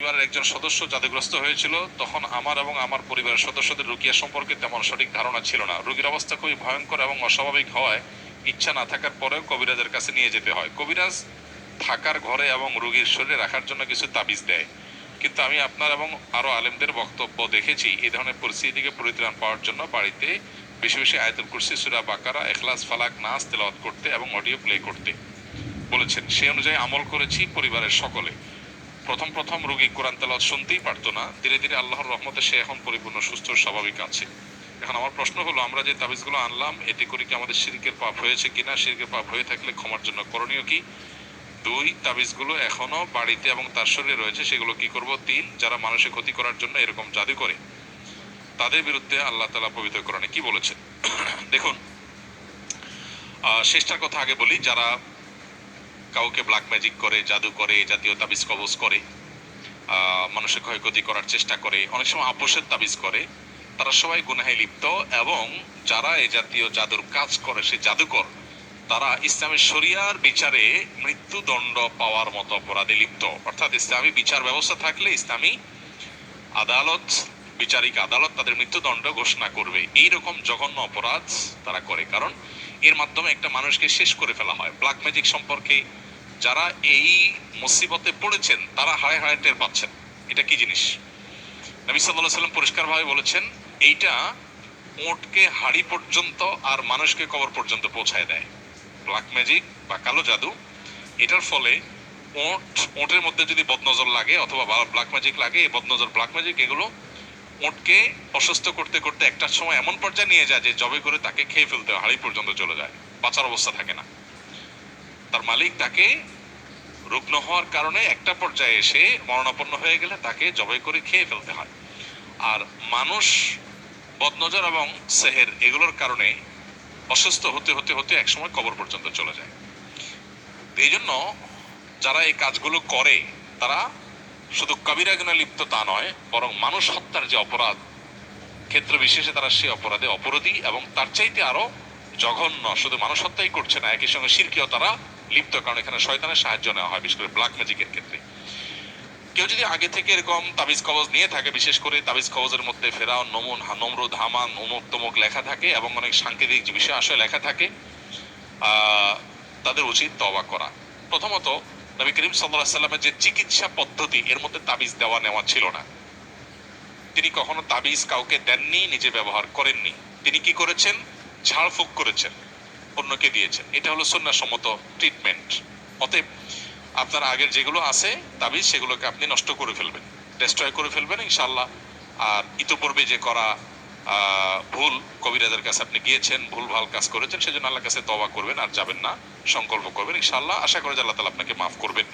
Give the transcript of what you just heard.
পরিবারের একজন সদস্য জাদুগ্রস্ত হয়েছিল, তখন আমার এবং আমার পরিবারের সদস্যদের রুকিয়া সম্পর্কে তেমন সঠিক ধারণা ছিল না। রোগীর অবস্থা খুবই ভয়ঙ্কর এবং অস্বাভাবিক হওয়ায় ইচ্ছা না থাকার পরেও কবিরাজের কাছে নিয়ে যেতে হয়। কবিরাজ থাকার ঘরে এবং রোগীর শরীরে রাখার জন্য কিছু তাবিজ দেয়, কিন্তু আমি আপনার এবং আরো আলেমদের বক্তব্য দেখেছি এই ধরনের পরিস্থিতি থেকে পরিত্রাণ পাওয়ার জন্য বাড়িতে বেশি বেশি আয়াতুল কুরসি, সূরা বাকারা, ইখলাস, ফালাক, নাস তেলাওয়াত করতে এবং অডিও প্লে করতে বলেছেন। সেই অনুযায়ী আমল করেছি পরিবারের সকলে। প্রথম প্রথম রোগী কোরআন তেলাওয়াত শুনতেই পারতো না, ধীরে ধীরে আল্লাহর রহমতে সে এখন পরিপূর্ণ সুস্থ স্বাভাবিক আছে। এখন আমার প্রশ্ন হলো, আমরা যে তাবিজগুলো আনলাম এতে করে কি আমাদের শিরকের পাপ হয়েছে কিনা? শিরকের পাপ হয়ে থাকলে ক্ষমার জন্য করণীয় কি? 2, তাবিজগুলো এখনো বাড়িতে এবং তার শরীরে রয়েছে, সেগুলো কি করব? 3, যারা মানুষের ক্ষতি করার জন্য এরকম জাদু করে তাদের বিরুদ্ধে আল্লাহ তাআলা পবিত্র কোরআনে কি বলেছেন? দেখুন, শেষটার কথা আগে বলি। যারা কাউকে ব্ল্যাক ম্যাজিক করে, জাদু করে, জাতীয় তাবিজ কবজ করে, মানুষের ক্ষয়ক্ষতি করার চেষ্টা করে, অনেক সময় আপোষের তাবিজ করে, তারা সবাই গুনাহে লিপ্ত। এবং যারা এই জাতীয় জাদুর কাজ করে, সে জাদুকর, তারা ইসলামের শরিয়ার বিচারে মৃত্যুদণ্ড পাওয়ার মতো অপরাধে লিপ্ত। অর্থাৎ ইসলামী বিচার ব্যবস্থা থাকলে ইসলামী আদালত, বিচারিক আদালত তাদের মৃত্যুদণ্ড ঘোষণা করবে। এইরকম জঘন্য অপরাধ তারা করে, কারণ এর মাধ্যমে একটা মানুষকে শেষ করে ফেলা হয়। ব্ল্যাক ম্যাজিক সম্পর্কে যারা এই মুসিবতে পড়েছেন তারা হায় হায় টের পাচ্ছেন এটা কি জিনিস। নবী সাল্লাল্লাহু আলাইহি ওয়াসাল্লাম পরিষ্কারভাবে বলেছেন, এইটা ওটকে হাড়ি পর্যন্ত আর মানুষকে কবর পর্যন্ত পৌঁছায় দেয়। ব্ল্যাক ম্যাজিক বা কালো জাদু, এটার ফলে ওটের মধ্যে যদি বদনজর লাগে অথবা ব্ল্যাক ম্যাজিক লাগে, এই বদনজর, ব্ল্যাক ম্যাজিক, এগুলো ওটকে অসুস্থ করতে করতে একটা সময় এমন পর্যায়ে নিয়ে যায় যে জবে করে তাকে খেয়ে ফেলতে হয়, হাড়ি পর্যন্ত চলে যায়, বাঁচার অবস্থা থাকে না। তার মালিক তাকে রুগ্ন হওয়ার কারণে একটা পর্যায়ে এসে মরণাপন্ন হয়ে গেলে তাকে জবাই করে খেয়ে ফেলতে হয়। আর মানুষ বদনজর এবং সেহের এগুলোর কারণে অসুস্থ হতে হতে হতে একসময় কবর পর্যন্ত চলে যায়। এই জন্য যারা এই কাজগুলো করে তারা শুধু কবিরা গুনাহে লিপ্ত তা নয়, বরং মানুষ হত্যার যে অপরাধ, ক্ষেত্র বিশেষে তারা সে অপরাধে অপরাধী, এবং তার চাইতে আরো জঘন্য, শুধু মানুষ হত্যাই করছে না, একই সঙ্গে শিরকেও তারা লিপ্ত, কারণ এখানে শয়তানের সাহায্য নেওয়া হয়, বিশেষ করে ব্ল্যাক ম্যাজিকের ক্ষেত্রে। কেউ যদি আগে থেকে এরকম তাবিজ কবজ নিয়ে থাকে, বিশেষ করে তাবিজ কবজের মধ্যে ফেরাউন, নমরুদ, হামান, অমুক তমুক লেখা থাকে এবং অনেক সাংকেতিক বিষয় আসলে লেখা থাকে, তাদের উচিত তওবা করা। প্রথমত, নবী করিম সাল্লাল্লাহু আলাইহি ওয়াসাল্লামের যে চিকিৎসা পদ্ধতি, এর মধ্যে তাবিজ দেওয়া নেওয়া ছিল না। তিনি কখনো তাবিজ কাউকে দেননি, নিজে ব্যবহার করেননি। তিনি কি করেছেন? ঝাড়ফুঁক করেছেন, অন্যকে দিয়েছেন। এটা হলো সুন্নাহসম্মত ট্রিটমেন্ট। অতএব আপনার আগের যেগুলো আছে তাবিজ, সেগুলোকে আপনি নষ্ট করে ফেলবেন, ডেস্ট্রয় করে ফেলবেন ইনশাআল্লাহ। আর ইতোপূর্বে যে করা ভুল, কবিরাজের কাছে আপনি গিয়েছেন, ভুল ভাল কাজ করেছেন, সেজন্য আল্লাহর কাছে তওবা করবেন, আর যাবেন না, সংকল্প করবেন ইনশাআল্লাহ। আশা করি যে আল্লাহ তাআলা আপনাকে মাফ করবেন।